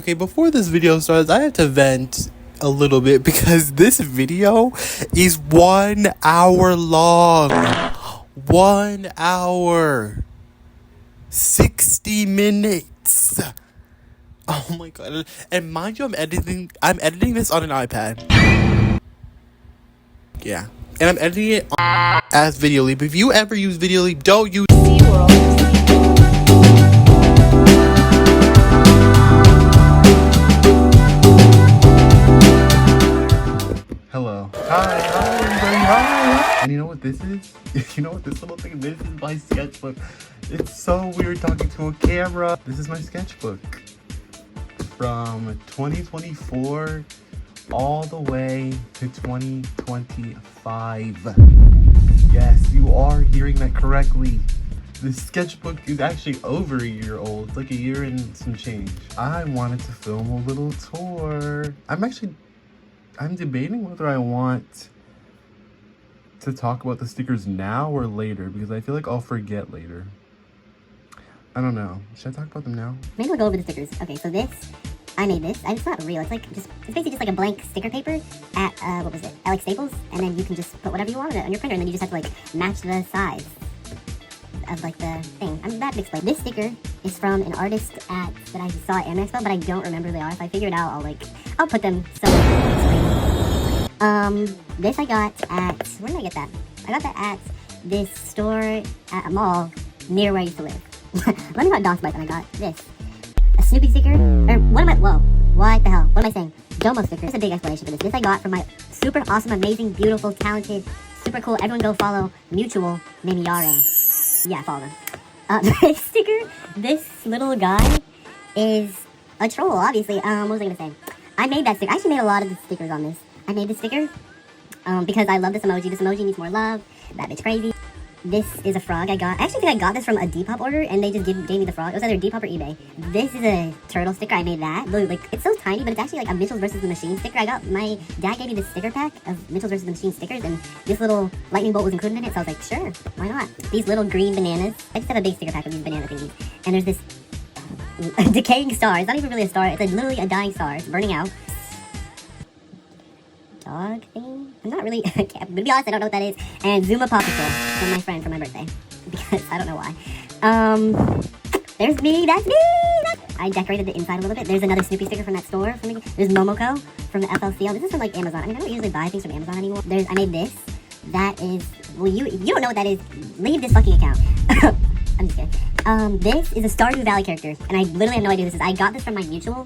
Okay, before this video starts, I have to vent a little bit because this video is 1 hour long. 1 hour. 60 minutes. Oh my god. And mind you, I'm editing this on an iPad. Yeah. And I'm editing it as Videoleap. If you ever use Videoleap, don't use Hello. Hi, everybody, hi. And you know what this is? You know what this little thing is? This is my sketchbook. It's so weird talking to a camera. This is my sketchbook. From 2024 all the way to 2025. Yes, you are hearing that correctly. The sketchbook is actually over a year old. It's like a year and some change. I wanted to film a little tour. I'm debating whether I want to talk about the stickers now or later because I feel like I'll forget later. I don't know. Should I talk about them now? Maybe we'll go over the stickers. Okay, so I made this. It's not real. It's basically just like a blank sticker paper at, what was it? At like Staples. And then you can just put whatever you want on it on your printer. And then you just have to like match the size of like the thing. I'm bad to explain. This sticker is from an artist that I saw at Anime Expo, but I don't remember who they are. If I figure it out, I'll put them somewhere. This I got at, where did I get that? I got that at this store at a mall near where I used to live. Let me not dox bite when I got this. A Snoopy sticker, or what the hell? What am I saying? Domo sticker. There's a big explanation for this. This I got from my super awesome, amazing, beautiful, talented, super cool, everyone go follow, mutual, named Yare. Yeah, follow them. This sticker, this little guy is a troll, obviously. What was I gonna say? I made that sticker. I actually made a lot of the stickers on this. I made this sticker because I love this emoji. This emoji needs more love. That bitch crazy. This is a frog I got. I actually think I got this from a Depop order, and they just gave me the frog. It was either Depop or eBay. This is a turtle sticker. I made that. Like, it's so tiny, but it's actually like a Mitchell's vs. the Machine sticker. My dad gave me this sticker pack of Mitchell's vs. the Machine stickers, and this little lightning bolt was included in it, so I was like, sure, why not? These little green bananas. I just have a big sticker pack of these banana thingies. And there's this decaying star. It's not even really a star. It's literally a dying star. It's burning out. Dog thing? I'm not really, to be honest, I don't know what that is. And Zuma Paw Patrol from my friend for my birthday. Because I don't know why. There's me, that's me! I decorated the inside a little bit. There's another Snoopy sticker from that store. There's Momoko from the FLCL. This is from like Amazon. I mean, I don't usually buy things from Amazon anymore. I made this. That is, well, you don't know what that is. Leave this fucking account. I'm just kidding. This is a Stardew Valley character. And I literally have no idea who this is. I got this from my mutual.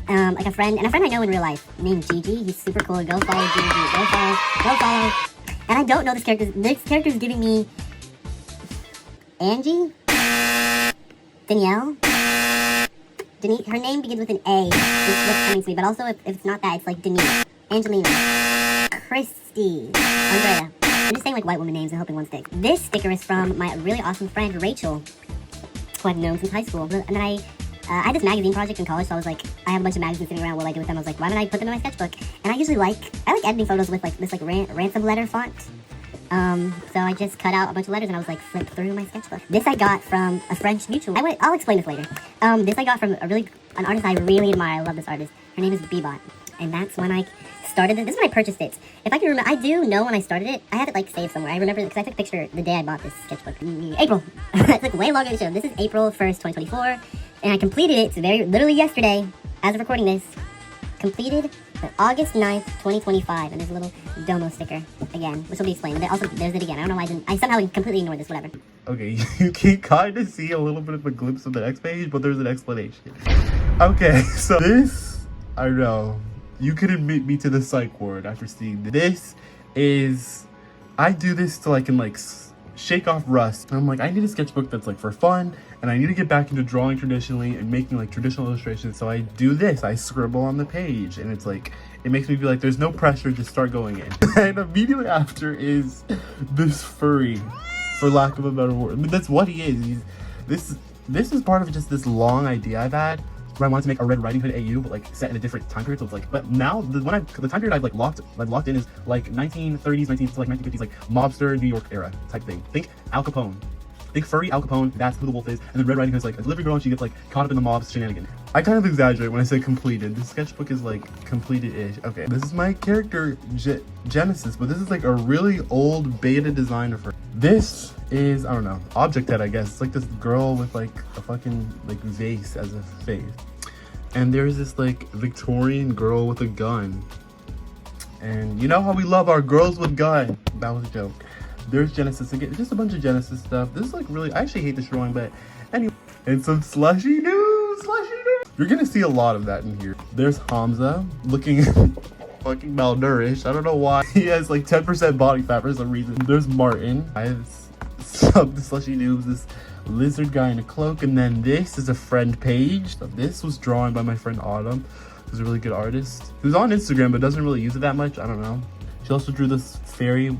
Like a friend I know in real life named Gigi. He's super cool. Go follow Gigi. Go follow. And I don't know this character. This character is giving me Angie, Danielle. Her name begins with an A. It's what's coming to me. But also, if it's not that, it's like Denise, Angelina, Christy, Andrea. I'm just saying like white woman names and hoping one sticks. This sticker is from my really awesome friend Rachel, who I've known since high school. And then I had this magazine project in college, so I was like, I have a bunch of magazines sitting around. What do I do with them? I was like, why don't I put them in my sketchbook? And I usually like editing photos with like this like ransom letter font. So I just cut out a bunch of letters and I was like, flip through my sketchbook. This I got from a French mutual. I'll explain this later. This I got from an artist I really admire. I love this artist. Her name is Bebot. And that's when I started it. This is when I purchased it. If I can remember, I do know when I started it. I have it like saved somewhere. I remember because I took a picture the day I bought this sketchbook. April. It's like way longer than the show. This is April 1st, 2024. And I completed it literally yesterday, as of recording this. Completed on August 9th, 2025. And there's a little Domo sticker again, which will be explained. And there's it again. I don't know why I somehow completely ignored this, whatever. Okay, you can kind of see a little bit of a glimpse of the next page, but there's an explanation. Okay, so this, I don't know. You could admit me to the psych ward after seeing this. I do this so I can like shake off rust. And I'm like, I need a sketchbook that's like for fun, and I need to get back into drawing traditionally and making like traditional illustrations. So I do this. I scribble on the page, and it's like, it makes me feel like there's no pressure to start going in. And immediately after is this furry, for lack of a better word. I mean, that's what he is. This is part of just this long idea I've had, where I wanted to make a Red Riding Hood AU, but like set in a different time period. So it's like, but now the time period I've locked in is like 1930s, 1950s, like mobster New York era type thing. Think Al Capone. Think furry Al Capone, that's who the wolf is. And then Red Riding Hood's like a delivery girl, and she gets like caught up in the mob's shenanigans. I kind of exaggerate when I say completed. This sketchbook is like completed-ish. Okay, this is my character Genesis, but this is like a really old beta design of her. This is, I don't know, Object Head, I guess. It's like this girl with like a fucking like vase as a face. And there's this like Victorian girl with a gun. And you know how we love our girls with guns. That was a joke. There's Genesis again, just a bunch of Genesis stuff. This is like really, I actually hate this drawing, but anyway. And some slushy news. You're gonna see a lot of that in here. There's Hamza looking fucking malnourished. I don't know why. He has like 10% body fat for some reason. There's Martin. I have some slushy noobs, this lizard guy in a cloak. And then this is a friend page. So this was drawn by my friend Autumn, who's a really good artist. Who's on Instagram but doesn't really use it that much. I don't know. She also drew this fairy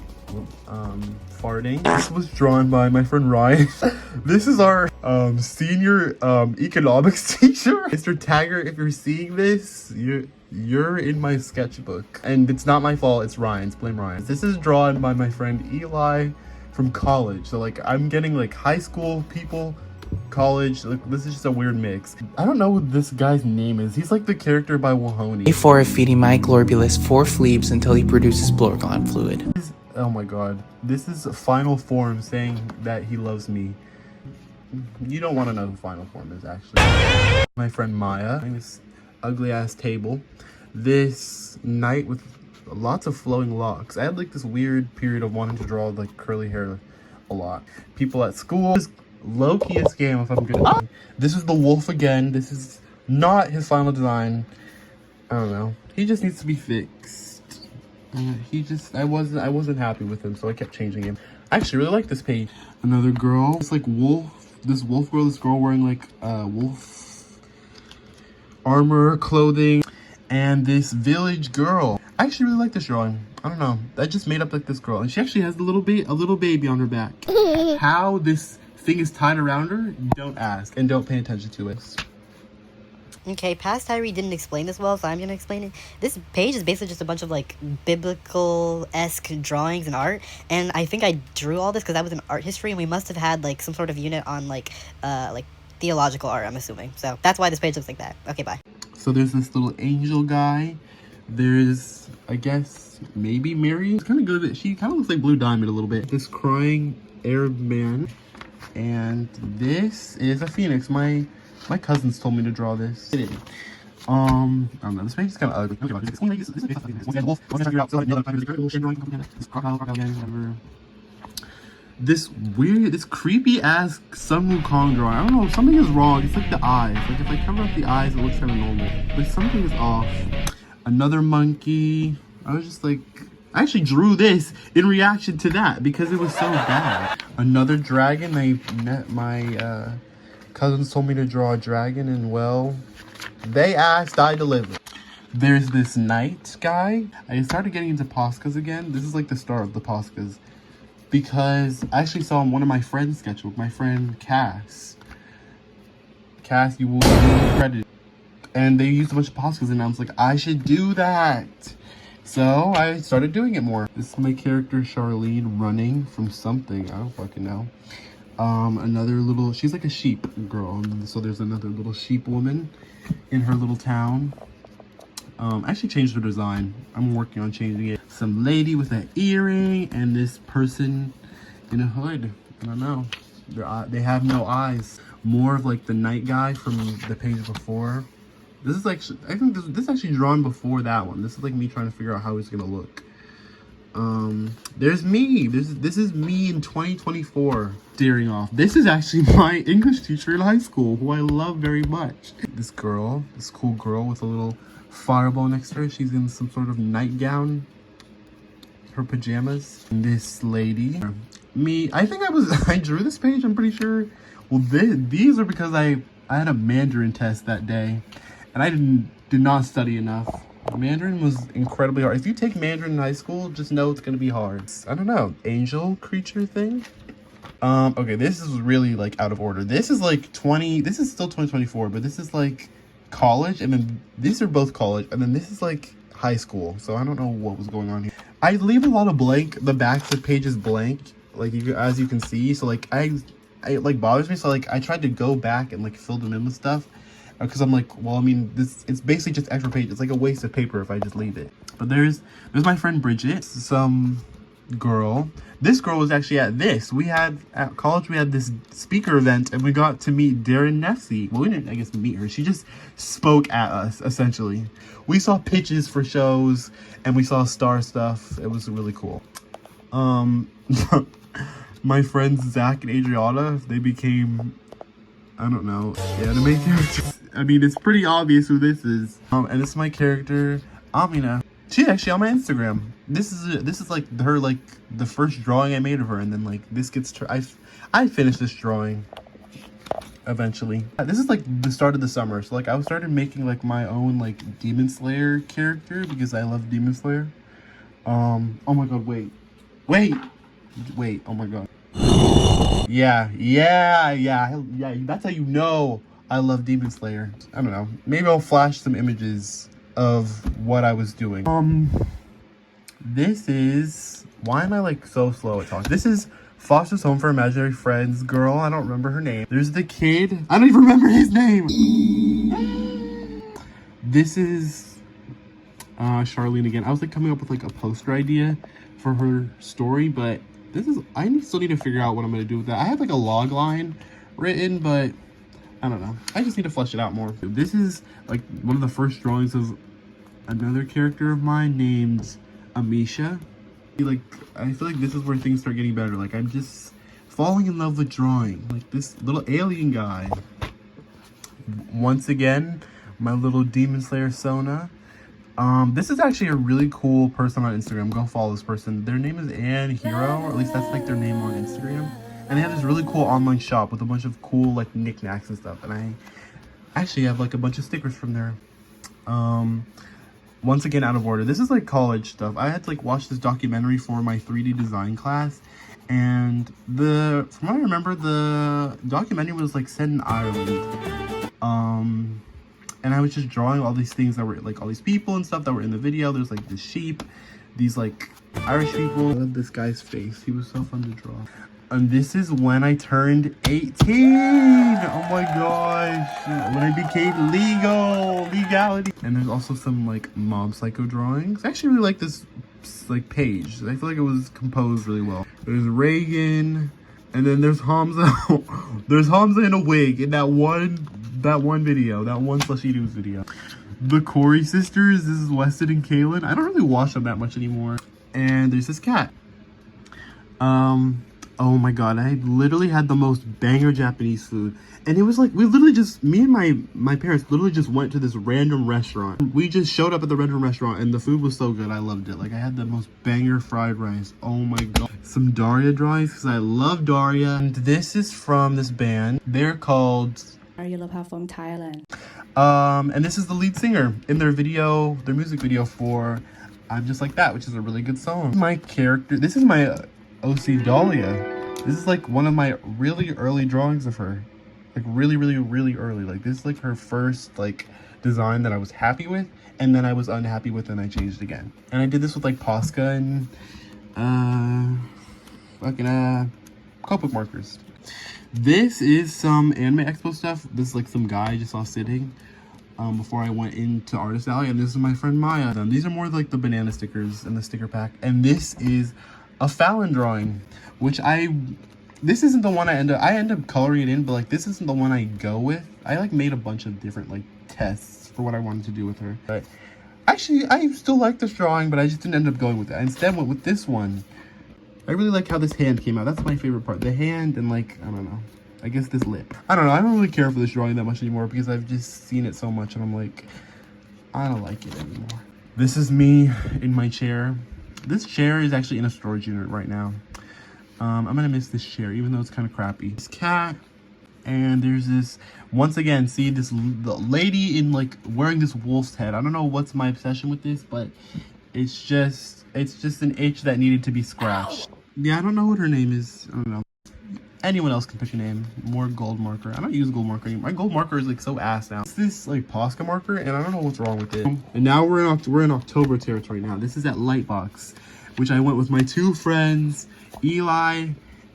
farting. This was drawn by my friend Ryan. This is our senior economics teacher. Mr. Tagger, if you're seeing this, you're in my sketchbook. And it's not my fault, it's Ryan's. Blame Ryan. This is drawn by my friend Eli from college. So like I'm getting like high school people, college, like this is just a weird mix. I don't know what this guy's name is. He's like the character by Wahoni. A4 feeding my Glorbulus 4 fleebs until he produces Blorgon fluid. Oh my god. This is final form saying that he loves me. You don't want to know who final form is actually. My friend Maya. This ugly ass table. This knight with lots of flowing locks. I had like this weird period of wanting to draw like curly hair a lot. People at school. Low-key a scam if I'm good. This is the wolf again. This is not his final design. I don't know. He just needs to be fixed. I wasn't happy with him, so I kept changing him. I actually really like this page. Another girl. It's like this girl wearing like wolf armor, clothing, and this village girl. I actually really like this drawing. I don't know. I just made up like this girl, and she actually has a little baby on her back. How this thing is tied around her, don't ask and don't pay attention to it. Okay, past Tyree didn't explain this well, so I'm gonna explain it. This page is basically just a bunch of like biblical-esque drawings and art, and I think I drew all this because I was in art history, and we must have had like some sort of unit on like theological art, I'm assuming. So that's why this page looks like that. Okay, bye. So there's this little angel guy. There's, I guess, maybe Mary. It's kind of good. She kind of looks like Blue Diamond a little bit. This crying Arab man. And this is a phoenix. My cousins told me to draw this. I don't know. This page is kind of ugly. Okay, this creepy ass Sun Wukong drawing. I don't know. Something is wrong. It's like the eyes. Like if I cover up the eyes, it looks kind of normal. But something is off. Another monkey. I was just like, I actually drew this in reaction to that because it was so bad. Another dragon. My cousins told me to draw a dragon, and well, they asked, I delivered. There's this knight guy. I started getting into Poscas again. This is like the start of the Poscas because I actually saw in one of my friend's sketchbook, my friend Cass, you will be credited. And they used a bunch of Poscas, and I was like, I should do that. So I started doing it more. This is my character Charlene running from something. I don't fucking know. Another little, she's like a sheep girl. So there's another little sheep woman in her little town. I actually changed her design. I'm working on changing it. Some lady with an earring and this person in a hood. I don't know. They have no eyes. More of like the night guy from the page before. This is like, I think this is actually drawn before that one. This is like me trying to figure out how it's gonna look. There's me. This is me in 2024. Staring off. This is actually my English teacher in high school, who I love very much. This girl, this cool girl with a little fireball next to her. She's in some sort of nightgown. Her pajamas. And this lady. Me. I think I drew this page, I'm pretty sure. Well, these are because I had a Mandarin test that day. And I did not study enough. Mandarin was incredibly hard. If you take Mandarin in high school, just know it's gonna be hard. I don't know. Angel creature thing? Okay, this is really like out of order. This is like this is still 2024, but this is like college, and then these are both college, and then this is like high school. So I don't know what was going on here. I leave a lot of blank, the backs of pages blank, like as you can see. So like it like bothers me. So like I tried to go back and like fill them in with stuff, because I'm like, well, I mean, it's basically just extra page. It's like a waste of paper if I just leave it. But there's my friend Bridget, some girl. This girl was actually at this. We had at college, we had this speaker event, and we got to meet Darren Neffsey. Well, we didn't, I guess, meet her. She just spoke at us, essentially. We saw pitches for shows, and we saw star stuff. It was really cool. My friends Zach and Adriana, they became, I don't know, anime characters. I mean, it's pretty obvious who this is. And this is my character, Amina. She's actually on my Instagram. This is like her, like the first drawing I made of her, and then like this gets I finished this drawing eventually. This is like the start of the summer, so like I started making like my own like Demon Slayer character because I love Demon Slayer. Oh my god, wait, oh my god. Yeah, that's how you know I love Demon Slayer. I don't know, maybe I'll flash some images of what I was doing. This is, why am I like so slow at talking? This is Foster's Home for Imaginary Friends girl. I don't remember her name. There's the kid. I don't even remember his name. This is Charlene again. I was like coming up with like a poster idea for her story, but this is, I still need to figure out what I'm gonna do with that. I have like a log line written, but I don't know. I just need to flesh it out more. This is like one of the first drawings of another character of mine named Amisha. Like, I feel like this is where things start getting better. Like, I'm just falling in love with drawing. Like this little alien guy. Once again, my little Demon Slayer Sona. This is actually a really cool person on Instagram. Go follow this person. Their name is Ann Hero, or at least that's like their name on Instagram. And they have this really cool online shop with a bunch of cool like knickknacks and stuff. And I actually have like a bunch of stickers from there. Once again, out of order. This is like college stuff. I had to like watch this documentary for my 3D design class. And from what I remember, the documentary was like set in Ireland. And I was just drawing all these things that were like all these people and stuff that were in the video. There's like the sheep, these like Irish people. I love this guy's face. He was so fun to draw. And this is when I turned 18. Oh my gosh. When I became legality. And there's also some like Mob Psycho drawings. I actually really like this like page. I feel like it was composed really well. There's Reagan, and then there's Hamza. There's Hamza in a wig in that one video, that one Slushy News video. The Corey sisters, this is Weston and Kaylin. I don't really watch them that much anymore. And there's this cat. Oh my god, I literally had the most banger Japanese food. And it was like, we literally just, me and my parents literally just went to this random restaurant. We just showed up at the random restaurant and the food was so good, I loved it. Like, I had the most banger fried rice. Oh my god. Some Daria drawings, because I love Daria. And this is from this band. They're called from Thailand. And this is the lead singer in their music video for I'm Just Like That, which is a really good song. My character, this is my OC Dahlia. This is like one of my really early drawings of her. Like really early. Like this is like her first like design that I was happy with, and then I was unhappy with and I changed again. And I did this with like Posca and Copic markers. This is some Anime Expo stuff. This is like some guy I just saw sitting before I went into Artist Alley, and this is my friend Maya. These are more like the banana stickers in the sticker pack, and this is a Fallon drawing, which this isn't the one I end up coloring it in, but like this isn't the one I go with. I like made a bunch of different like tests for what I wanted to do with her. But actually, I still like this drawing, but I just didn't end up going with it. I instead went with this one. I really like how this hand came out. That's my favorite part. The hand and like, I don't know, I guess this lip. I don't know. I don't really care for this drawing that much anymore because I've just seen it so much and I'm like, I don't like it anymore. This is me in my chair. This chair is actually in a storage unit right now. I'm gonna miss this chair, even though it's kind of crappy. This cat, and there's this, once again, see the lady in like wearing this wolf's head. I don't know what's my obsession with this, but it's just an itch that needed to be scratched. Yeah, I don't know what her name is. I don't know. Anyone else can pick a name. More gold marker. I don't use gold marker anymore. My gold marker is like so ass now. It's this like Posca marker, and I don't know what's wrong with it. And now we're in October territory now. This is at Lightbox, which I went with my two friends, Eli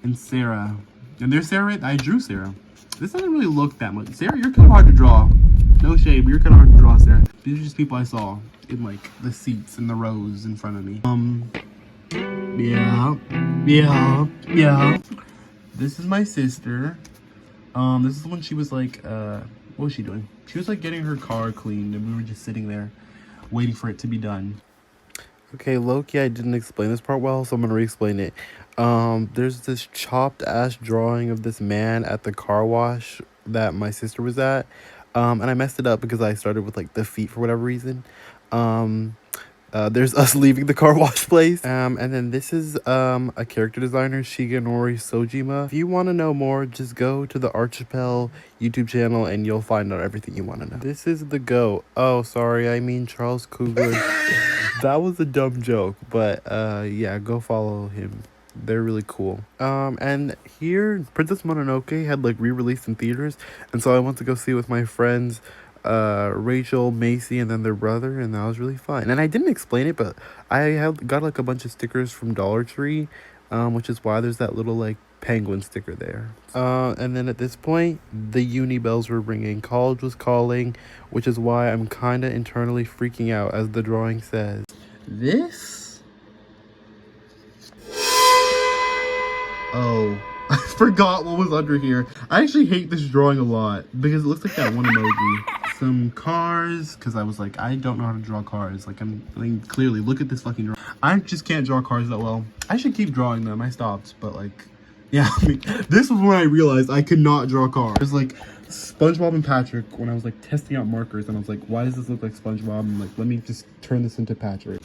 and Sarah. And there's Sarah, right? I drew Sarah. This doesn't really look that much. Sarah, you're kind of hard to draw. No shade, but you're kind of hard to draw, Sarah. These are just people I saw in like the seats and the rows in front of me. Yeah. This is my sister. This is when she was like, what was she doing? She was like getting her car cleaned, and we were just sitting there waiting for it to be done. Okay, low-key, I didn't explain this part well, so I'm gonna re-explain it. There's this chopped-ass drawing of this man at the car wash that my sister was at. And I messed it up because I started with like the feet for whatever reason. There's us leaving the car wash place. And then this is a character designer, Shigenori Sojima. If you want to know more, just go to the Archipel YouTube channel and you'll find out everything you want to know. This is the goat. Oh, sorry, I mean Charles Coogler. That was a dumb joke, but yeah, go follow him. They're really cool. And here, Princess Mononoke had like re-released in theaters, and so I went to go see it with my friends, Rachel, Macy, and then their brother, and that was really fun. And I didn't explain it, but I got like a bunch of stickers from Dollar Tree, which is why there's that little like penguin sticker there. And then at this point, the uni bells were ringing. College was calling, which is why I'm kind of internally freaking out, as the drawing says. This? Oh, I forgot what was under here. I actually hate this drawing a lot because it looks like that one emoji. Some cars, because I was like, I don't know how to draw cars. Like, I mean, clearly, look at this fucking drawing. I just can't draw cars that well. I should keep drawing them. I stopped, but like, yeah, I mean, this was when I realized I could not draw cars. There's like SpongeBob and Patrick when I was like testing out markers, and I was like, why does this look like SpongeBob? I'm like, let me just turn this into Patrick.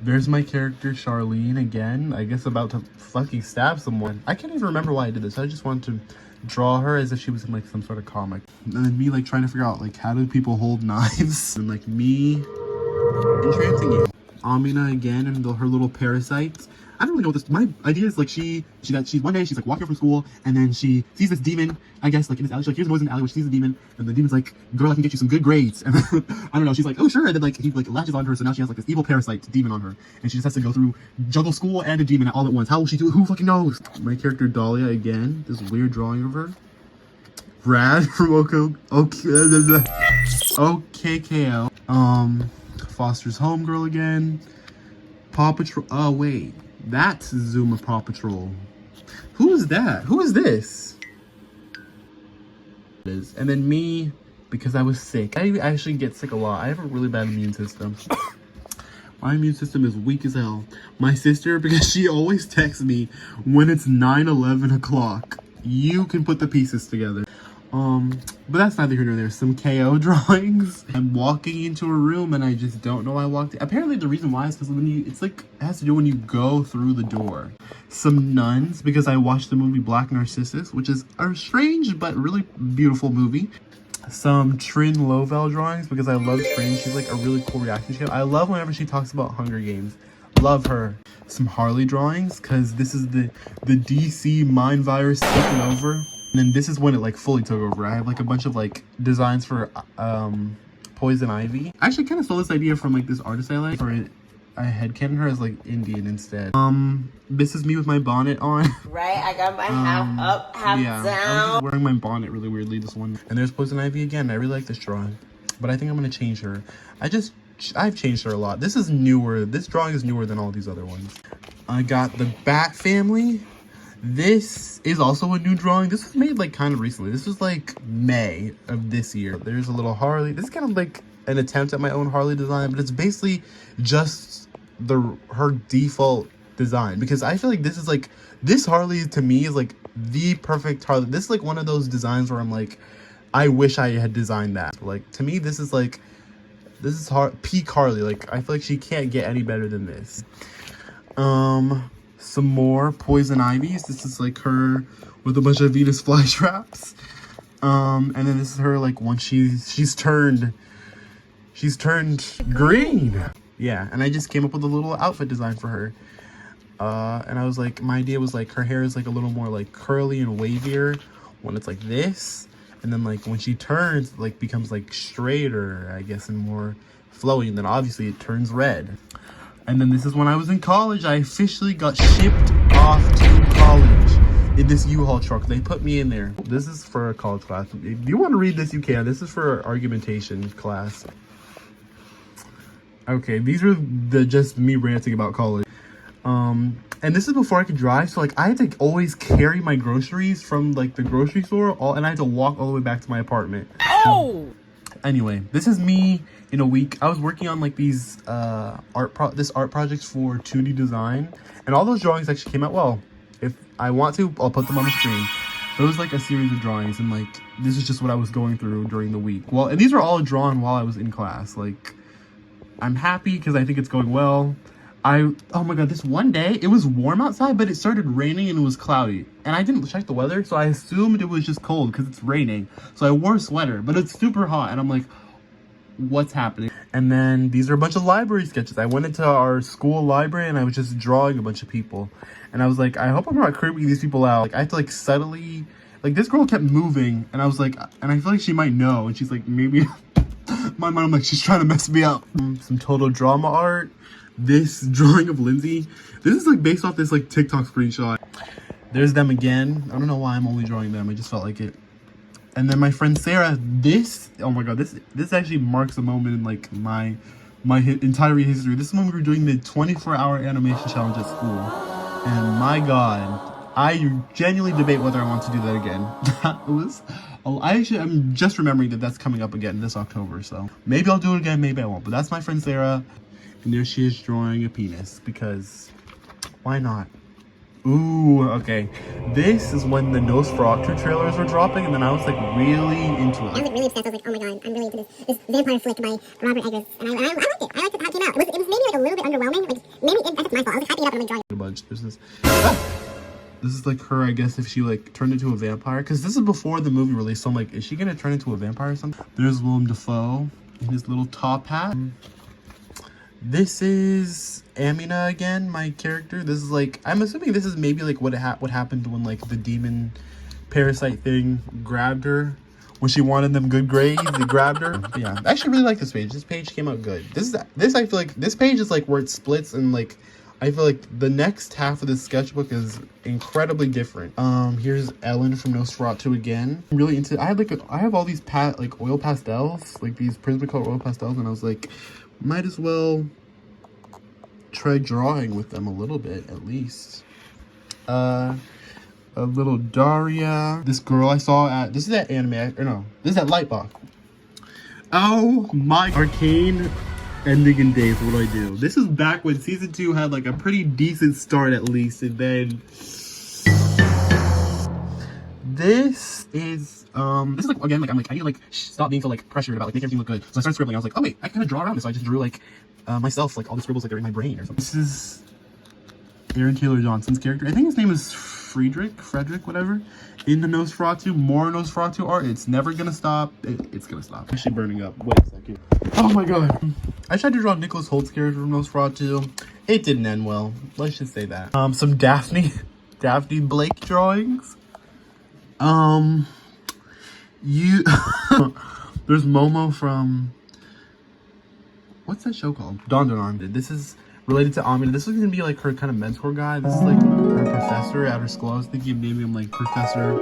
There's my character Charlene again, I guess about to fucking stab someone. I can't even remember why I did this. I just wanted to draw her as if she was in like some sort of comic. And then me like trying to figure out like how do people hold knives, and like me entrancing you. Amina again and her little parasites. I don't really know what this, my idea is like she's one day she's like walking from school, and then she sees this demon, I guess like in this alley. She's like, here's the noise in the alley, where she sees the demon, and the demon's like, girl, I can get you some good grades. And then, I don't know, she's like, oh sure, and then like he like latches onto her, so now she has like this evil parasite demon on her, and she just has to go through juggle school and a demon all at once. How will she do it? Who fucking knows? My character Dahlia again, this weird drawing of her. Brad from OKKO. Foster's homegirl again. Paw Patrol. Oh wait, that's Zuma Paw Patrol. Who is that? Who is this? And then me, because I was sick. I actually get sick a lot. I have a really bad immune system. My immune system is weak as hell. My sister, because she always texts me when it's 9-11 o'clock. You can put the pieces together. But that's neither here nor there. Some KO drawings. I'm walking into a room and I just don't know why I walked in. Apparently the reason why is because it's like, it has to do when you go through the door. Some nuns, because I watched the movie Black Narcissus, which is a strange but really beautiful movie. Some Trin Lovell drawings, because I love Trin. She's like a really cool reaction she has. I love whenever she talks about Hunger Games. Love her. Some Harley drawings, because this is the DC mind virus taking over. And then this is when it like fully took over. I have like a bunch of like designs for Poison Ivy. I actually kind of stole this idea from like this artist I like. I headcanon her as like Indian instead. This is me with my bonnet on. Right, I got my half up, half down. I was wearing my bonnet really weirdly this one. And there's Poison Ivy again. I really like this drawing, but I think I'm gonna change her. I've changed her a lot. This is newer. This drawing is newer than all these other ones. I got the Bat Family. This is also a new drawing. This was made like kind of recently. This was like May of this year. There's a little Harley. This is kind of like an attempt at my own Harley design, but it's basically just her default design, because I feel like this is like, this Harley to me is like the perfect Harley. This is like one of those designs where I'm like, I wish I had designed that. Like to me, this is peak Harley. Like I feel like she can't get any better than this. Some more Poison Ivies. This is like her with a bunch of Venus flytraps. And then this is her like once she's turned green. Yeah, and I just came up with a little outfit design for her. And I was like, my idea was like her hair is like a little more like curly and wavier when it's like this, and then like when she turns, like becomes like straighter, I guess, and more flowy, and then obviously it turns red. And then this is when I was in college. I officially got shipped off to college. in this U-Haul truck. They put me in there. This is for a college class. If you want to read this, you can. This is for argumentation class. Okay, these are just me ranting about college. And this is before I could drive, so like I had to always carry my groceries from like the grocery store, and I had to walk all the way back to my apartment. Oh! Anyway, this is me in a week. I was working on like these art projects for 2D design, and all those drawings actually came out well. If I want to, I'll put them on the screen. But it was like a series of drawings, and like this is just what I was going through during the week. Well, and these were all drawn while I was in class. Like, I'm happy because I think it's going well. Oh my god, this one day, it was warm outside, but it started raining and it was cloudy. And I didn't check the weather, so I assumed it was just cold because it's raining. So I wore a sweater, but it's super hot. And I'm like, what's happening? And then these are a bunch of library sketches. I went into our school library and I was just drawing a bunch of people. And I was like, I hope I'm not creeping these people out. Like, I had to like subtly, like this girl kept moving. And I was like, and I feel like she might know. And she's like, maybe, my mind, I'm like, she's trying to mess me up. Some total drama art. This drawing of Lindsay, this is like based off this like TikTok screenshot. There's them again. I don't know why I'm only drawing them. I just felt like it. And then my friend Sarah, this, oh my god, this actually marks a moment in like my entire history. This is when we were doing the 24-hour animation challenge at school. And my god, I genuinely debate whether I want to do that again. That was, I'm just remembering that that's coming up again this October. So maybe I'll do it again, maybe I won't. But that's my friend Sarah. And there she is drawing a penis, because why not? Ooh, okay. This is when the Nosferatu trailers were dropping, and then I was like really into it. I was like really obsessed. I was like, oh my god, I'm really into this vampire flick by Robert Eggers. And I liked it. I liked how it came out. It was maybe like a little bit underwhelming. Like, maybe that's my fault. I was like hyping it up and I'm drawing A bunch. There's this. This is like her, I guess, if she like turned into a vampire. Because this is before the movie release, so I'm like, is she gonna turn into a vampire or something? There's Willem Dafoe in his little top hat. This is Amina again, my character. This is like, I'm assuming this is maybe like what happened when like the demon parasite thing grabbed her when she wanted them good grades. They grabbed her. Yeah, I actually really like this page. This page came out good. This I feel like this page is like where it splits, and like I feel like the next half of this sketchbook is incredibly different. Here's Ellen from Nosferatu again. I'm really into. I have all these oil pastels, like these Prismacolor oil pastels, and I was like, might as well try drawing with them a little bit, at least. A little Daria. This girl I saw at, this is at anime, or no, this is at Lightbox. Oh my, Arcane ending in days, what do I do? This is back when season 2 had like a pretty decent start at least, and then this is like, again, like I'm like, I need to like stop being so like pressured about like making everything look good. So I started scribbling. I was like, oh wait, I kind of draw around this. So I just drew like myself, like all the scribbles like they're in my brain or something. This is Aaron Taylor Johnson's character. I think his name is Frederick, whatever. In the Nosferatu, more Nosferatu art. It's never gonna stop. It's gonna stop. Actually burning up. Wait a second. Oh my god. I tried to draw Nicholas Holt's character from Nosferatu. It didn't end well. Let's just say that. Some Daphne Blake drawings. There's Momo from, what's that show called? Dawn. This is related to Amina. This is gonna be like her kind of mentor guy. This is like her professor at her school. I was thinking of naming him like Professor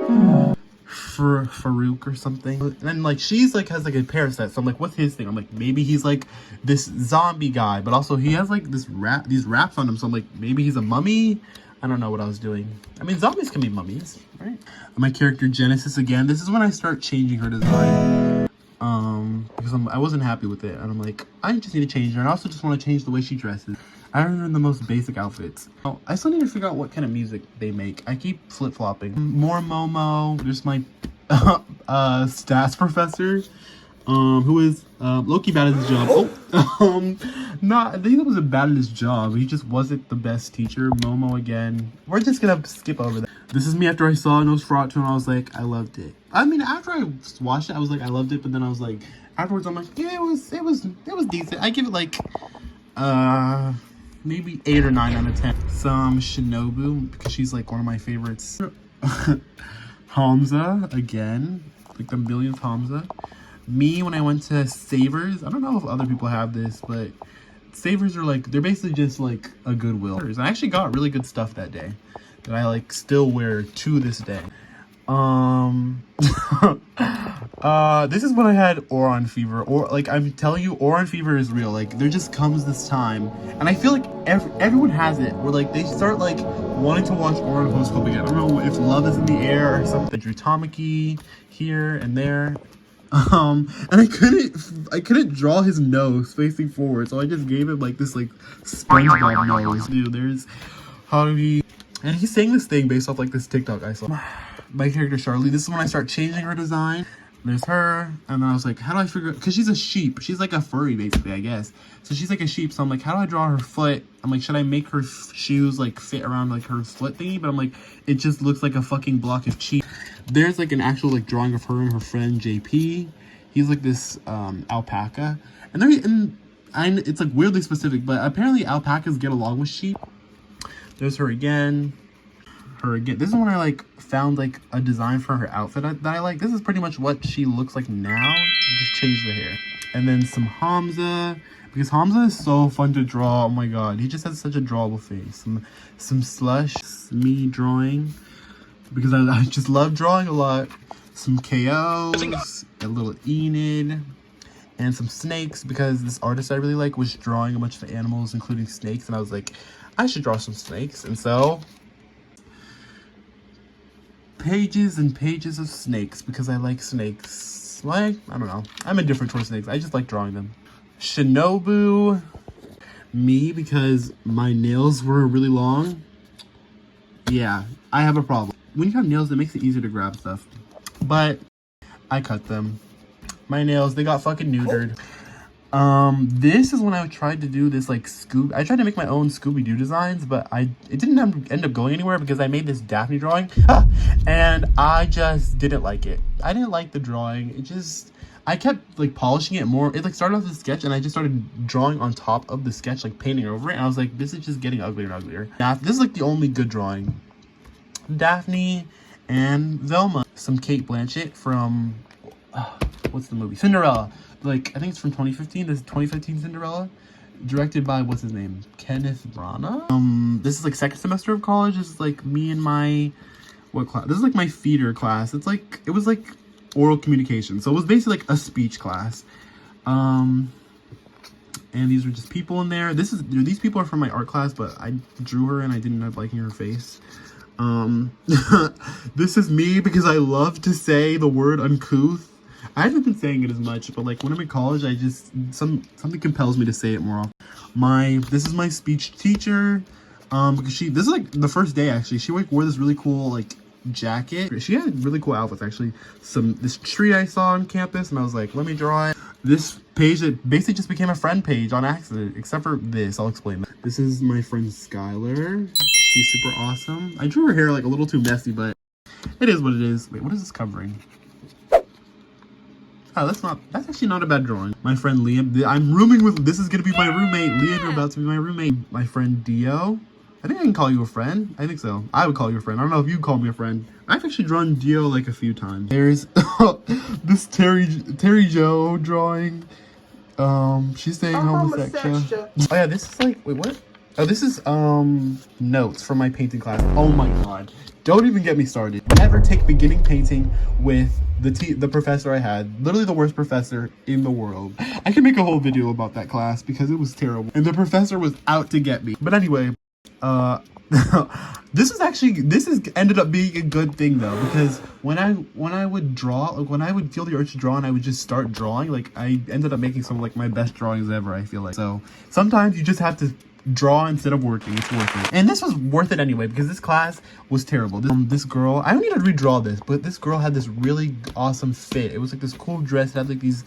Farouk or something. And then like she's like has like a parasite. So I'm like, what's his thing? I'm like, maybe he's like this zombie guy, but also he has like these wraps on him. So I'm like, maybe he's a mummy. I don't know what I was doing. I mean, zombies can be mummies, right? My character Genesis again. This is when I start changing her design. Because I wasn't happy with it. And I'm like, I just need to change her. And I also just want to change the way she dresses. I don't know the most basic outfits. Oh, I still need to figure out what kind of music they make. I keep flip-flopping. More Momo. There's my stats professor. Who is Loki bad at his job. I think he wasn't bad at his job. He just wasn't the best teacher. Momo again. We're just gonna skip over that. This is me after I saw Nosferatu and I was like, I loved it. I mean, after I watched it, I was like, I loved it, but then I was like, afterwards I'm like, yeah, it was decent. I give it like maybe 8 or 9 out of 10. Some Shinobu, because she's like one of my favorites. Hamza again, like the millionth Hamza. Me when I went to Savers, I don't know if other people have this, but Savers are like, they're basically just like a Goodwill. And I actually got really good stuff that day. that I like still wear to this day. This is when I had Oron fever, or like I'm telling you, Oron fever is real. Like there just comes this time, and I feel like everyone has it, where like they start like wanting to watch Oron Horoscope again. I don't know if love is in the air or something. I drew Tamaki here and there. And I couldn't draw his nose facing forward, so I just gave him like this like SpongeBob nose. Dude, there's Harvey, and he's saying this thing based off like this TikTok I saw. My character Charlie. This is when I start changing her design. There's her, and then I was like, how do I figure? Because she's a sheep. She's like a furry, basically, I guess. So she's like a sheep. So I'm like, how do I draw her foot? I'm like, should I make her shoes like fit around like her foot thingy? But I'm like, it just looks like a fucking block of cheese. There's like an actual like drawing of her and her friend JP. He's like this alpaca, and it's like weirdly specific, but apparently alpacas get along with sheep. There's her again. This is when I like found like a design for her outfit that I like. This is pretty much what she looks like now. Just change the hair. And then some Hamza, because Hamza is so fun to draw. Oh my god, he just has such a drawable face. Some Slush, me drawing, because I just love drawing a lot. Some KOs, a little Enid, and some snakes, because this artist I really like was drawing a bunch of animals, including snakes, and I was like, I should draw some snakes. And so pages and pages of snakes, because I like snakes. Like, I don't know, I'm indifferent towards snakes. I just like drawing them. Shinobu, me, because my nails were really long. Yeah, I have a problem. When you have nails, it makes it easier to grab stuff, but I cut them. My nails, they got fucking neutered. This is when I tried to do this like I tried to make my own Scooby-Doo designs, but it didn't end up going anywhere because I made this Daphne drawing and I just didn't like it. I didn't like the drawing. I kept like polishing it more. It like started off as a sketch and I just started drawing on top of the sketch, like painting over it, and I was like, this is just getting uglier and uglier. This is like the only good drawing. Daphne and Velma. Some Kate Blanchett from what's the movie? Cinderella. Like, I think it's from 2015. This is 2015 Cinderella, directed by what's his name, Kenneth Branagh. This is like second semester of college. This is like me and my what class? This is like my feeder class. It was like oral communication, so it was basically like a speech class. And these are just people in there. These people are from my art class, but I drew her and I didn't end up liking her face. This is me because I love to say the word uncouth. I haven't been saying it as much, but like when I'm in college, I just something compels me to say it more often. This is my speech teacher, because this is like the first day actually. She like wore this really cool like jacket. She had really cool outfits actually. This tree I saw on campus, and I was like, let me draw it. This page that basically just became a friend page on accident, except for this. I'll explain that. This is my friend Skylar. She's super awesome. I drew her hair like a little too messy, but it is what it is. Wait, what is this covering? Oh, that's actually not a bad drawing. My friend Liam, I'm rooming with, this is gonna be my roommate. Liam, you're about to be my roommate. My friend Dio. I think I can call you a friend. I think so. I would call you a friend. I don't know if you call me a friend. I've actually drawn Dio like a few times. There's this Terry Jo drawing. She's saying homosexual. Oh yeah, this is like, wait, what? Oh, this is notes from my painting class. Oh my god. Don't even get me started. Never take beginning painting with the professor I had. Literally the worst professor in the world. I can make a whole video about that class because it was terrible. And the professor was out to get me. But anyway, this has ended up being a good thing though, because when I would draw, like when I would feel the urge to draw and I would just start drawing, like I ended up making some of like my best drawings ever, I feel like. So sometimes you just have to draw instead of working. It's worth it. And this was worth it anyway because this class was terrible. This girl, I don't need to redraw this, but this girl had this really awesome fit. It was like this cool dress. It had like these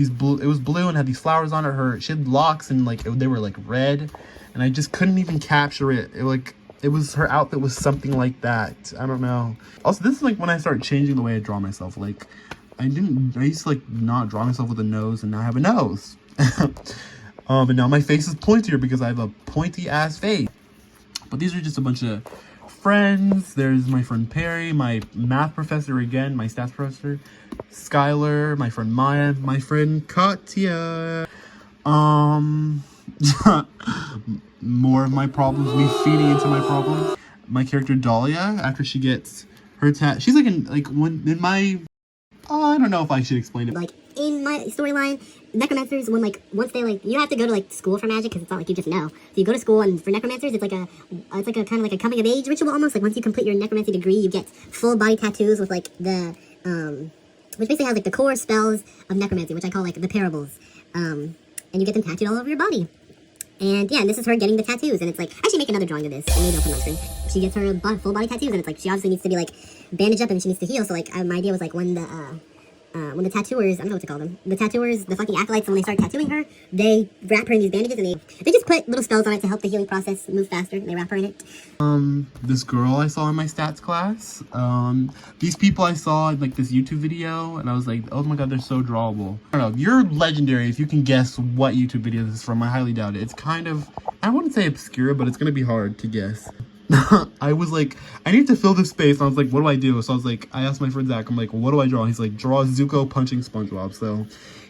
blue, it was blue and had these flowers on it. She had locks and like they were like red, and I just couldn't even capture it. It was her outfit was something like that. I don't know. Also, this is like when I started changing the way I draw myself. Like I used to like not draw myself with a nose, and now I have a nose. But now my face is pointier because I have a pointy ass face. But these are just a bunch of friends. There's my friend Perry, my math professor again, my stats professor, Skylar, my friend Maya, my friend Katya. More of my problems, me feeding into my problems. my character Dahlia after she gets her she's like in my I don't know if I should explain it. Like in my storyline, necromancers, when like once they like, you don't have to go to like school for magic because it's not like you just know. So you go to school, and for necromancers, it's like a kind of like a coming of age ritual almost. Like once you complete your necromancy degree, you get full body tattoos with like the which basically has like the core spells of necromancy, which I call like the parables. And you get them tattooed all over your body. And yeah, and this is her getting the tattoos, and it's like, I should make another drawing of this, and maybe I'll put it on screen. She gets her full body tattoos, and it's like, she obviously needs to be like bandaged up, and she needs to heal. So like, my idea was like, when the tattooers, I don't know what to call them, the tattooers, the fucking acolytes, when they start tattooing her, they wrap her in these bandages, and they just put little spells on it to help the healing process move faster, and they wrap her in it. This girl I saw in my stats class, these people I saw in like this YouTube video, and I was like, oh my god, they're so drawable. I don't know, you're legendary if you can guess what YouTube video this is from. I highly doubt it. It's kind of, I wouldn't say obscure, but it's gonna be hard to guess. I was like, I need to fill this space. I was like, what do I do? So I was like, I asked my friend Zach, I'm like, what do I draw? And he's like, draw Zuko punching SpongeBob. So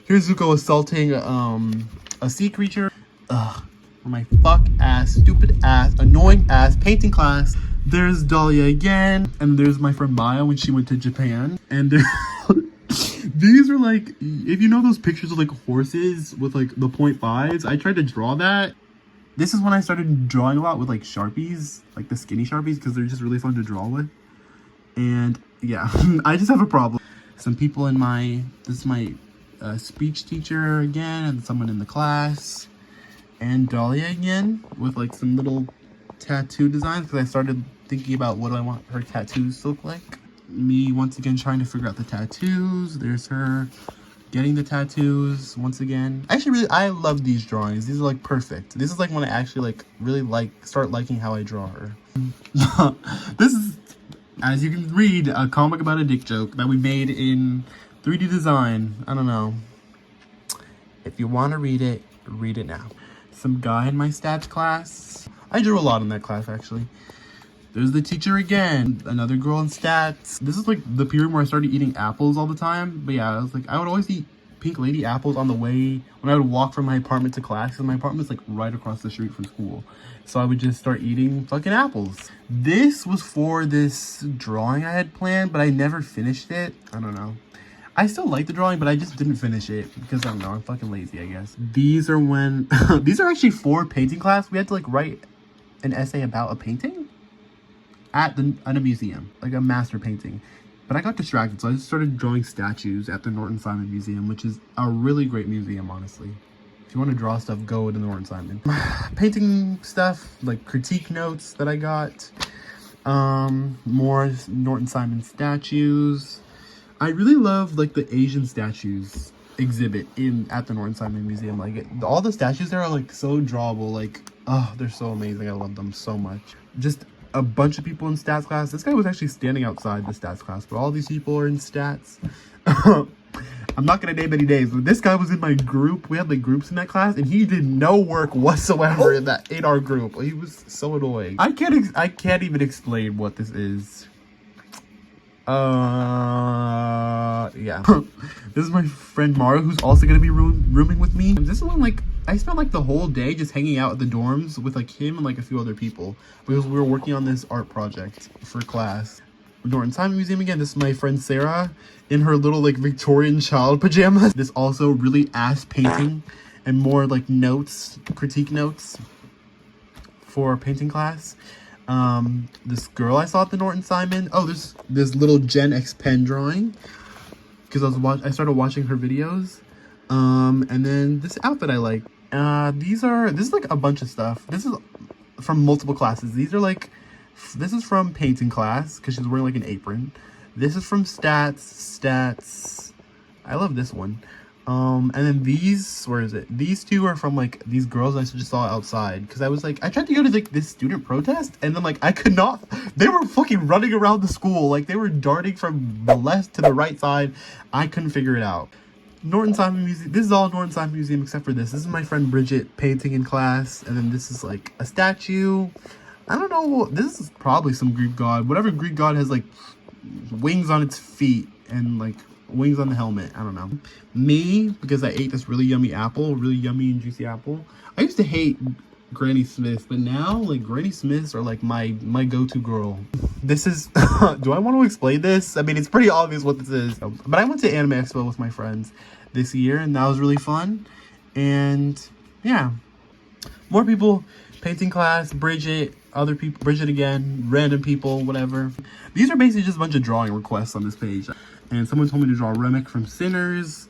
here's Zuko assaulting a sea creature. For my stupid ass, annoying ass painting class. There's Dahlia again, and there's my friend Maya when she went to Japan. And these are like, if you know those pictures of like horses with like the 0.5s, I tried to draw that. This is when I started drawing a lot with like Sharpies, like the skinny Sharpies, because they're just really fun to draw with. And yeah, I just have a problem. Some people in this is my speech teacher again, and someone in the class. And Dahlia again, with like some little tattoo designs, because I started thinking about what do I want her tattoos to look like. Me once again trying to figure out the tattoos. There's her getting the tattoos once again. Actually, I love these drawings. These are like perfect. This is like when I actually like really start liking how I draw her. This is, as you can read, a comic about a dick joke that we made in 3D design. I don't know. If you want to read it now. Some guy in my stats class. I drew a lot in that class actually. There's the teacher again, another girl in stats. This is like the period where I started eating apples all the time. But yeah, I was like, I would always eat pink lady apples on the way when I would walk from my apartment to class, and my apartment's like right across the street from school. So I would just start eating fucking apples. This was for this drawing I had planned, but I never finished it. I don't know. I still like the drawing, but I just didn't finish it because I don't know, I'm fucking lazy, I guess. These are when, these are actually for painting class. We had to like write an essay about a painting at a museum, like a master painting. But I got distracted, so I just started drawing statues at the Norton Simon Museum, which is a really great museum, honestly. If you want to draw stuff, go to Norton Simon. Painting stuff, like critique notes that I got. More Norton Simon statues. I really love like the Asian statues exhibit at the Norton Simon Museum. Like all the statues there are like so drawable. Like, oh, they're so amazing. I love them so much. Just a bunch of people in stats class. This guy was actually standing outside the stats class, but all these people are in stats. I'm not gonna name any names, but this guy was in my group. We had like groups in that class, and he did no work whatsoever in our group. He was so annoying. I can't even explain what this is. Yeah. This is my friend Mara, who's also gonna be rooming with me. And this is when like I spent like the whole day just hanging out at the dorms with like him and like a few other people because we were working on this art project for class. Norton Simon Museum again. This is my friend Sarah in her little like Victorian child pajamas. This also really ass painting and more like notes, critique notes for painting class. This girl I saw at the Norton Simon. Oh, there's this little Gen X pen drawing because I started watching her videos. And then this outfit I like. This is like a bunch of stuff. This is from multiple classes. This is from painting class because she's wearing like an apron. This is from stats. I love this one. And then where is it? These two are from like these girls I just saw outside because I was like, I tried to go to like this student protest and then like I could not. They were fucking running around the school, like they were darting from the left to the right side. I couldn't figure it out. Norton Simon Museum. This is all Norton Simon Museum except for this. This is my friend Bridget painting in class, and then this is like a statue. I don't know. This is probably some Greek god. Whatever Greek god has like wings on its feet and like wings on the helmet. I don't know. Me, because I ate this really yummy apple, really yummy and juicy apple. I used to hate Granny Smith, but now like Granny Smiths are like my go-to girl. This is do I want to explain this? I mean, it's pretty obvious what this is, but I went to Anime Expo with my friends this year and that was really fun. And yeah, more people, painting class, Bridget, other people, Bridget again, random people, whatever. These are basically just a bunch of drawing requests on this page. And someone told me to draw Remick from Sinners,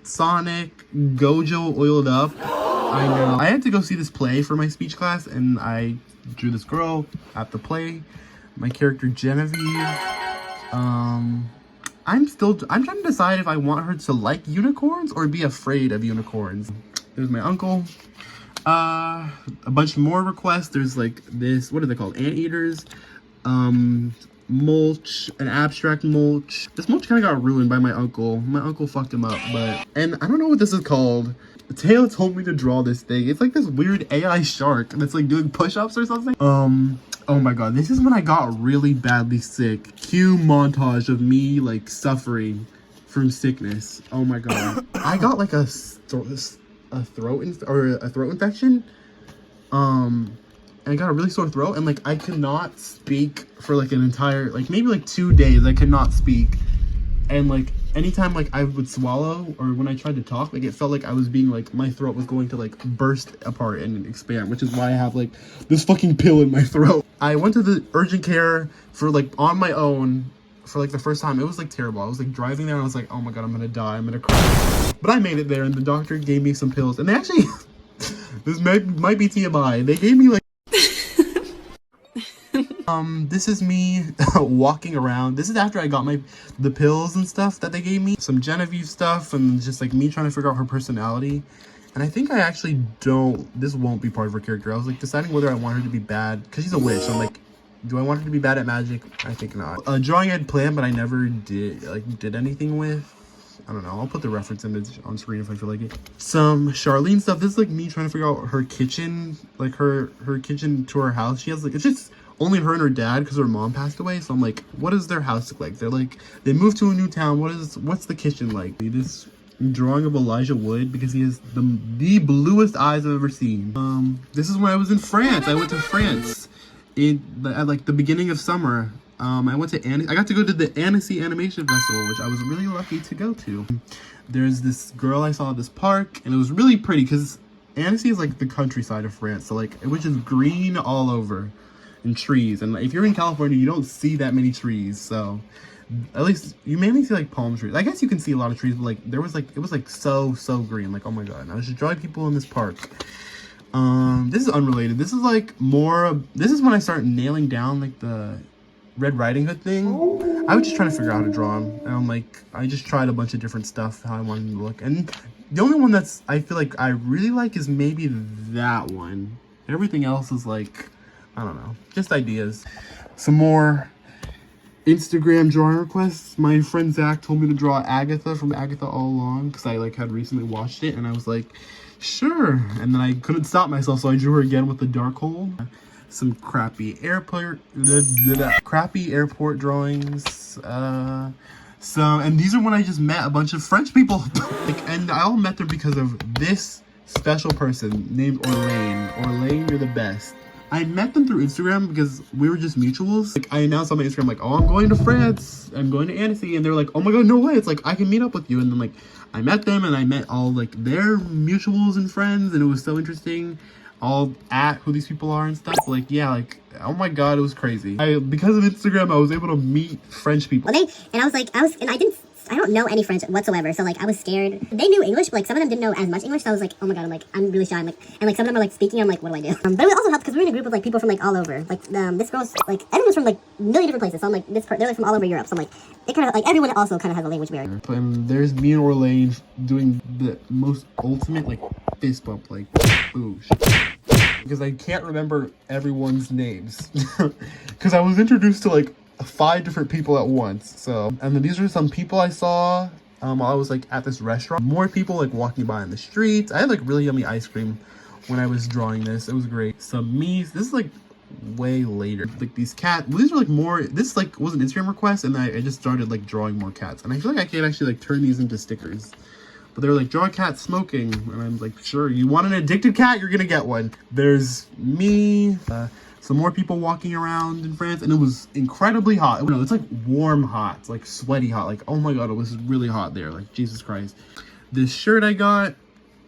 Sonic, Gojo oiled up. I know. I had to go see this play for my speech class, and I drew this girl at the play. My character Genevieve. I'm trying to decide if I want her to like unicorns or be afraid of unicorns. There's my uncle. A bunch more requests. There's like this, what are they called? Anteaters. Mulch, an abstract mulch. This mulch kind of got ruined by my uncle. My uncle fucked him up, and I don't know what this is called. Taylor told me to draw this thing. It's like this weird AI shark that's like doing push-ups or something. Oh my god, this is when I got really badly sick. Cue montage of me like suffering from sickness. Oh my god. I got like a throat infection. And I got a really sore throat, and like I could not speak for like an entire, like maybe like 2 days. I could not speak, and like anytime like I would swallow or when I tried to talk, like it felt like I was being like, my throat was going to like burst apart and expand, which is why I have like this fucking pill in my throat. I went to the urgent care for like on my own for like the first time. It was like terrible. I was like driving there and I was like, oh my god, I'm gonna die, I'm gonna cry. But I made it there, and the doctor gave me some pills, and they actually this might be TMI. They gave me like this is me walking around. This is after I got the pills and stuff that they gave me. Some Genevieve stuff, and just like me trying to figure out her personality. And I think I actually this won't be part of her character. I was like deciding whether I want her to be bad, because she's a witch. So I'm like, do I want her to be bad at magic? I think not. A drawing I had planned, but I never did anything with. I don't know. I'll put the reference image on screen if I feel like it. Some Charlene stuff. This is like me trying to figure out her kitchen, like her kitchen to her house. She has like, it's just only her and her dad because her mom passed away. So I'm like, what does their house look like? They're like, they moved to a new town. What's the kitchen like? This drawing of Elijah Wood, because he has the bluest eyes I've ever seen. This is when I was in France. I went to France at like the beginning of summer. I went to I got to go to the Annecy Animation Festival, which I was really lucky to go to. There's this girl I saw at this park, and it was really pretty because Annecy is like the countryside of France, so like it was just green all over and trees. And if you're in California, you don't see that many trees, so at least you mainly see like palm trees. I guess you can see a lot of trees, but like it was like so green. Like, oh my god. And I was just drawing people in this park. This is unrelated. This is like this is when I start nailing down like the Red Riding Hood thing. I was just trying to figure out how to draw him, and I'm like, I just tried a bunch of different stuff, how I wanted him to look, and the only one that's I feel like I really like is maybe that one. Everything else is like, I don't know, just ideas. Some more Instagram drawing requests. My friend Zach told me to draw Agatha from Agatha All Along, because I like had recently watched it, and I was like, sure, and then I couldn't stop myself, so I drew her again with the dark hole. Some crappy airport drawings. And these are when I just met a bunch of French people. And I all met them because of this special person named Orlane. Orlane, you're the best. I met them through Instagram because we were just mutuals. Like, I announced on my Instagram, like, oh, I'm going to France. I'm going to Annecy. And they're like, oh my god, no way. It's like, I can meet up with you. And then like, I met them, and I met all like their mutuals and friends, and it was so interesting. All at who these people are and stuff. Like, yeah, like, oh my god, it was crazy. Because of Instagram, I was able to meet French people. Well, I don't know any French whatsoever, so like I was scared. They knew English, but like some of them didn't know as much English, so I was like, oh my god, I'm really shy. And like some of them are like speaking, I'm like, what do I do? But it also helped because we were in a group of like people from like all over. Like this girl's like, everyone's from like a million different places, so I'm like, they're like from all over Europe, so I'm like, it kind of like everyone also kind of has a language barrier. And there's me and Orlane doing the most ultimate like fist bump, like boosh. Because I can't remember everyone's names. Because I was introduced to like 5 different people at once. So, and then these are some people I saw while I was like at this restaurant. More people like walking by in the streets. I had like really yummy ice cream when I was drawing this. It was great. Some me's. This is like way later. Like these cats. Well, these are like more. This like was an Instagram request, and I just started like drawing more cats. And I feel like I can actually like turn these into stickers. But they were like, draw a cat smoking. And I'm like, sure, you want an addicted cat? You're gonna get one. There's me, some more people walking around in France, and it was incredibly hot. No, it's like warm hot. It's like sweaty hot. Like, oh my God, it was really hot there. Like, Jesus Christ. This shirt I got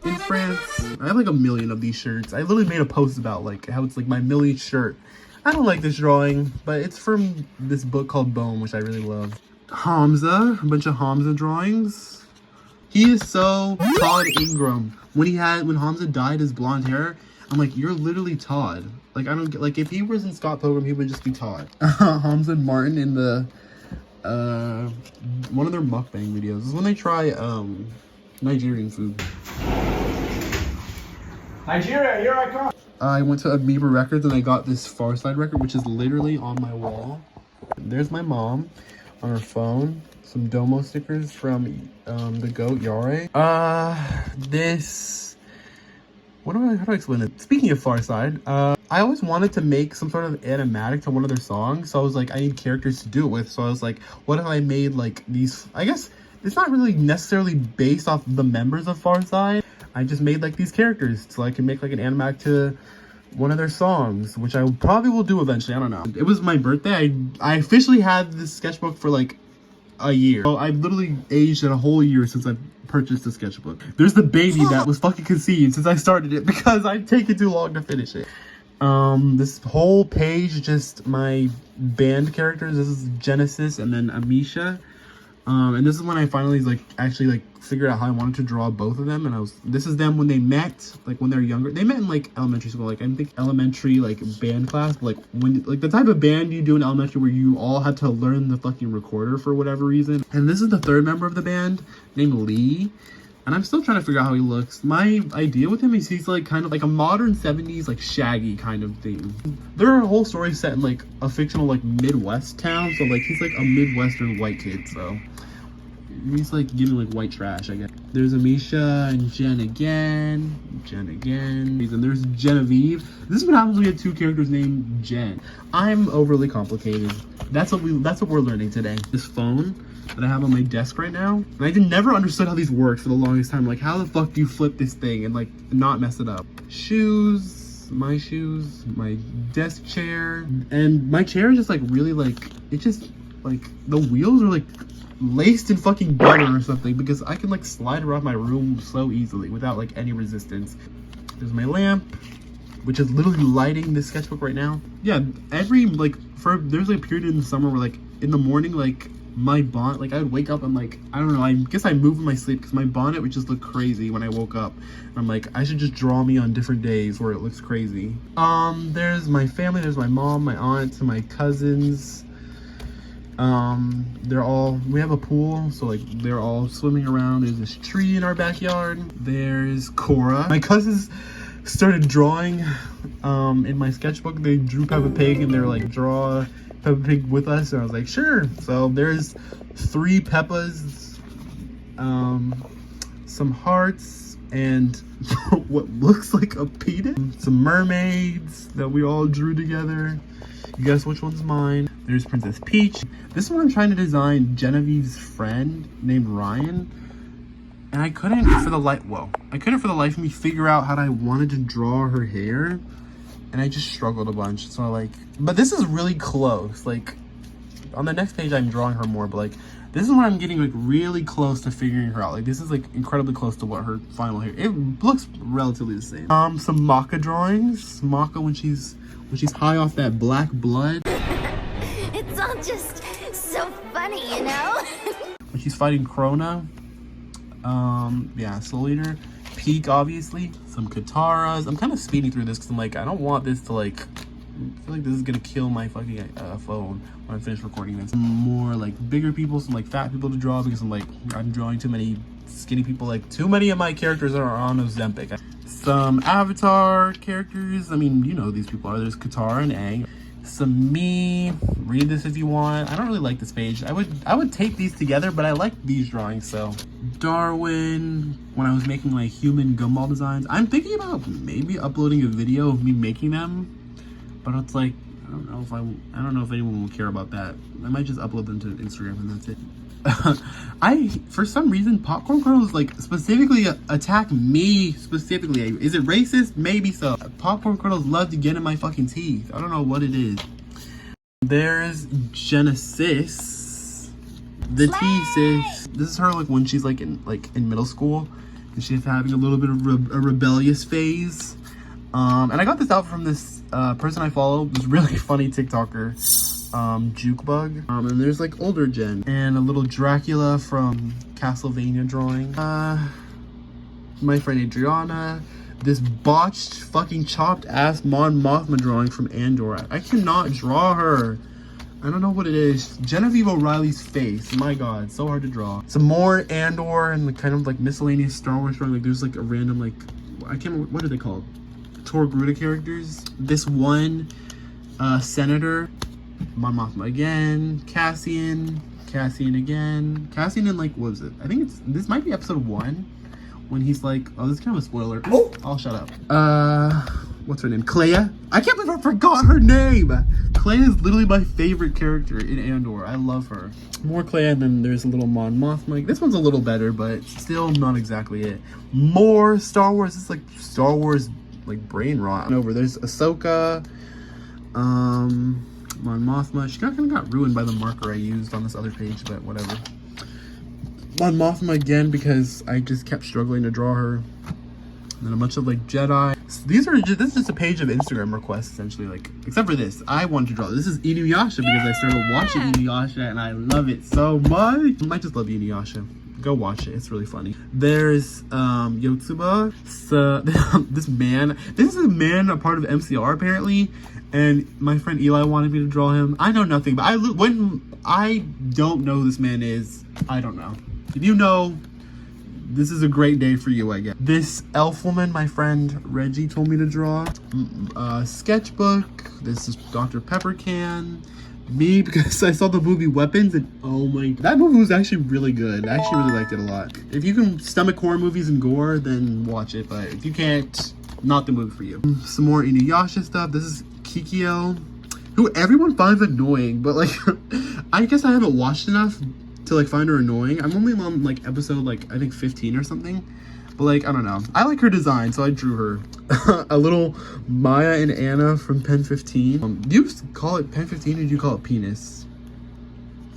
in France. I have like a million of these shirts. I literally made a post about like how it's like my millionth shirt. I don't like this drawing, but it's from this book called Bone, which I really love. Hamza, a bunch of Hamza drawings. He is so Todd Ingram. When Hamza dyed his blonde hair, I'm like, you're literally Todd. Like, I don't get, like, if he was in Scott Pilgrim, he would just be Todd. Hamza and Martin in the, one of their mukbang videos. This is when they try, Nigerian food. Nigeria, here I come. I went to Amoeba Records and I got this Far Side record, which is literally on my wall. There's my mom on her phone. Some Domo stickers from the goat Yare. How do I explain it? Speaking of Far Side, I always wanted to make some sort of animatic to one of their songs. So I was like, I need characters to do it with. So I was like, what if I made like these? I guess it's not really necessarily based off the members of Far Side. I just made like these characters so I can make like an animatic to one of their songs, which I probably will do eventually. I don't know. It was my birthday. I officially had this sketchbook for like a year. So I've literally aged in a whole year since I purchased the sketchbook. There's the baby that was fucking conceived since I started it because I've taken too long to finish it. This whole page is just my band characters. This is Genesis and then Amisha. And this is when I finally actually figured out how I wanted to draw both of them. And this is them when they met, like when they're younger. They met in like elementary school, like I think elementary like band class, but like when the type of band you do in elementary where you all had to learn the fucking recorder for whatever reason. And this is the third member of the band named Lee. And I'm still trying to figure out how he looks. My idea with him is he's like kind of like a modern 70s like Shaggy kind of thing. Their whole story set in like a fictional like Midwest town. So like he's like a Midwestern white kid. So he's like giving like white trash, I guess. There's Amisha and Jen again. And there's Genevieve. This is what happens when you have two characters named Jen. I'm overly complicated. That's what we're learning today. This phone that I have on my desk right now. And I never understood how these worked for the longest time. Like, how the fuck do you flip this thing and like not mess it up? Shoes, my desk chair. And my chair is just like really like, it's just like the wheels are like laced in fucking butter or something because I can like slide around my room so easily without like any resistance. There's my lamp, which is literally lighting this sketchbook right now. Yeah, there's like a period in the summer where like in the morning, like my bonnet, like I would wake up and like, I don't know, I guess I moved in my sleep because my bonnet would just look crazy when I woke up. And I'm like, I should just draw me on different days where it looks crazy. There's my family, there's my mom, my aunt, and my cousins. We have a pool, so like they're all swimming around. There's this tree in our backyard. There's Cora. My cousins started drawing in my sketchbook. They drew Peppa Pig and they're like, draw Peppa Pig with us, and I was like, sure. So there's 3 Peppas, some hearts, and what looks like a penis. Some mermaids that we all drew together. You guess which one's mine. There's Princess Peach. This one I'm trying to design Genevieve's friend named Ryan. And I couldn't for the life of me figure out how I wanted to draw her hair. And I just struggled a bunch. So but this is really close. Like on the next page I'm drawing her more, but like this is where I'm getting like really close to figuring her out. Like this is like incredibly close to what her final hair. It looks relatively the same. Some Maka drawings. Maka when she's high off that black blood. It's all just so funny, you know? When she's fighting Krona. Yeah, Soul Eater. Peak, obviously. Some Kataras. I'm kind of speeding through this because I'm like, I don't want this to like, I feel like this is gonna kill my fucking phone when I finish recording this. Some more like bigger people, some like fat people to draw because I'm drawing too many skinny people. Like too many of my characters are on Ozempic. Some Avatar characters. I mean, you know who these people are. There's Katara and Aang. Some me. Read this if you want. I don't really like this page. I would tape these together, but I like these drawings. So Darwin. When I was making like human gumball designs, I'm thinking about maybe uploading a video of me making them, but it's like I don't know if anyone will care about that. I might just upload them to Instagram and that's it. For some reason, popcorn kernels like specifically attack me specifically. Is it racist? Maybe so. Popcorn kernels love to get in my fucking teeth. I don't know what it is. There's Genesis. The T sis. This is her like when she's like in middle school and she's having a little bit of a rebellious phase. And I got this out from this person I follow, this really funny TikToker, Jukebug. And there's like older Jen and a little Dracula from Castlevania drawing. My friend Adriana. This botched fucking chopped ass Mon Mothma drawing from Andor. I cannot draw her. I don't know what it is. Genevieve O'Reilly's face. My god, so hard to draw. Some more Andor and the kind of like miscellaneous Star Wars drawing. Like there's like a random like, I can't remember, what are they called? Torgruda characters. This one senator. Mon Mothma again. Cassian again. Cassian in like, what was it? I think this might be episode 1 when he's like, oh, this is kind of a spoiler. Oh, I'll shut up. What's her name? Clea? I can't believe I forgot her name. Clea is literally my favorite character in Andor. I love her. More Clea, and then there's a little Mon Mothma. This one's a little better, but still not exactly it. More Star Wars. It's like Star Wars like brain rot. Over there's Ahsoka. Mon Mothma. She kind of got ruined by the marker I used on this other page, but whatever. Mon Mothma again because I just kept struggling to draw her. And then a bunch of like Jedi. So this is just a page of Instagram requests essentially, like except for this. I wanted to draw this. This is Inuyasha because I started watching Inuyasha and I love it so much. I might just love Inuyasha. Go watch it. It's really funny. There's Yotsuba. So this is a man, a part of MCR apparently. And my friend Eli wanted me to draw him. I know nothing, but when I don't know who this man is, I don't know. If you know, this is a great day for you, I guess. This elf woman, my friend Reggie told me to draw. Sketchbook. This is Dr. Peppercan. Me, because I saw the movie Weapons, and oh my, that movie was actually really good. I actually really liked it a lot. If you can stomach horror movies and gore, then watch it. But if you can't, not the movie for you. Some more Inuyasha stuff. This is Kikyo, who everyone finds annoying, but like, I guess I haven't watched enough to like find her annoying. I'm only on like episode like I think 15 or something, but like I don't know. I like her design, so I drew her. A little Maya and Anna from Pen 15. Do you call it Pen 15 or do you call it penis?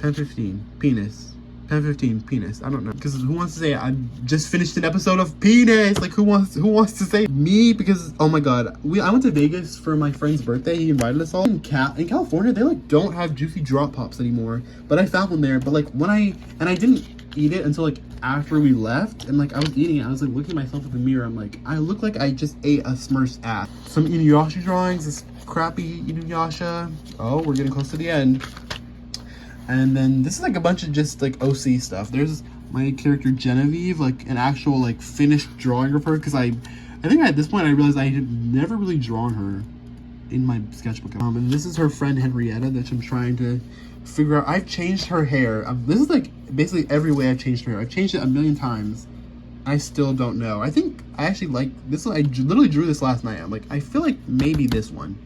Pen 15 penis. Pen 15 penis. I don't know, because who wants to say I just finished an episode of penis? Like who wants to say me? Because oh my god, I went to Vegas for my friend's birthday. He invited us all. In California, they like don't have juicy drop pops anymore, but I found one there. But like I didn't eat it until like after we left, and like I was eating it, I was like looking at myself in the mirror. I'm like, I look like I just ate a Smurf's ass. Some Inuyasha drawings. This crappy Inuyasha. Oh, we're getting close to the end. And then this is like a bunch of just like OC stuff. There's my character Genevieve, like an actual like finished drawing of her, because I think at this point I realized I had never really drawn her in my sketchbook. And this is her friend Henrietta that I'm trying to figure out. I've changed her hair. This is like basically every way I've changed her hair. I've changed it a million times. I still don't know. I think I actually like this one. I literally drew this last night. I'm like, I feel like maybe this one.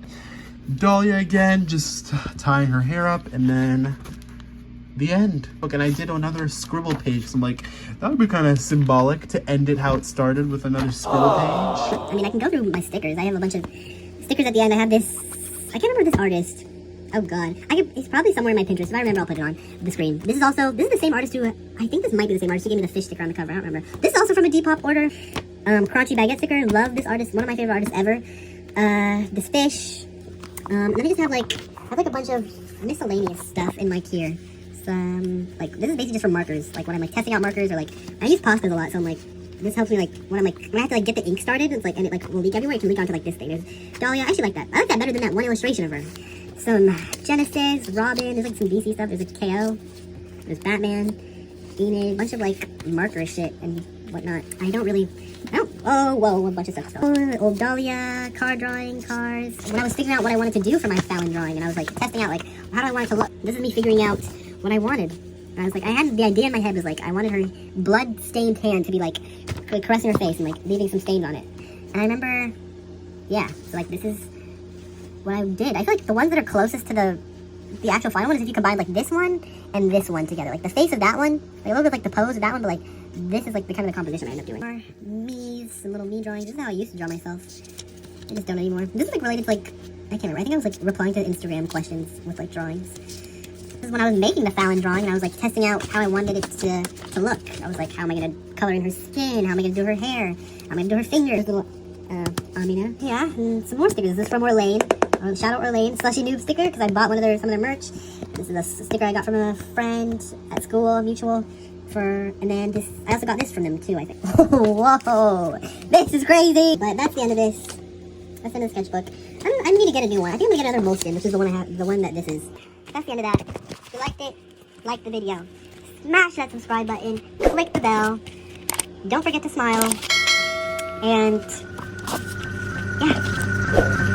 Dahlia again, just tying her hair up, and then the end. Look, and I did another scribble page, so I'm like, that would be kind of symbolic to end it how it started, with another scribble page. I mean, I can go through my stickers. I have a bunch of stickers at the end. I have this, I can't remember this artist. Oh god. It's probably somewhere in my Pinterest. If I remember, I'll put it on the screen. This is the same artist who, I think this might be the same artist who gave me the fish sticker on the cover. I don't remember. This is also from a Depop order. Crunchy baguette sticker. Love this artist. One of my favorite artists ever. This fish. And then I just have like a bunch of miscellaneous stuff in like here. Like this is basically just for markers, like when I'm like testing out markers, or like I use pastas a lot, so I'm like, this helps me like when I have to like get the ink started. It's like, and it like will leak everywhere. It can leak onto like this thing. There's Dahlia. I actually like that. I like that better than that one illustration of her. Some Genesis, Robin. There's like some DC stuff. There's a KO. There's Batman, Enid, a bunch of like marker shit and whatnot. A bunch of stuff. Old Dahlia, car drawing, cars. When I was figuring out what I wanted to do for my Fallon drawing, and I was like testing out like how do I want it to look. This is me figuring out what I wanted. And I was like, I had the idea in my head was like, I wanted her blood-stained hand to be like caressing her face and like leaving some stains on it. And I remember, yeah, so like this is what I did. I feel like the ones that are closest to the the actual final one is if you combine like this one and this one together. Like the face of that one, like a little bit like the pose of that one, but like this is like the kind of the composition I end up doing. More me's, some little me drawings. This is how I used to draw myself. I just don't anymore. This is like related to like, I can't remember. I think I was like replying to Instagram questions with like drawings. This is when I was making the Fallon drawing and I was like testing out how I wanted it to look. I was like, how am I gonna color in her skin? How am I gonna do her hair? How am I gonna do her fingers? Little Amina. Yeah, and some more stickers. This is from Orlane. Shout out Orlane, Slushy Noob sticker, because I bought some of their merch. This is a sticker I got from a friend at school, a mutual. And then this, I also got this from them too, I think. Whoa, this is crazy. But that's the end of this. That's the end of the sketchbook. I need to get a new one. I think I'm gonna get another Moleskin, which is the one I have, the one that this is. That's the end of that. If you liked it, like the video. Smash that subscribe button. Click the bell. Don't forget to smile. And yeah.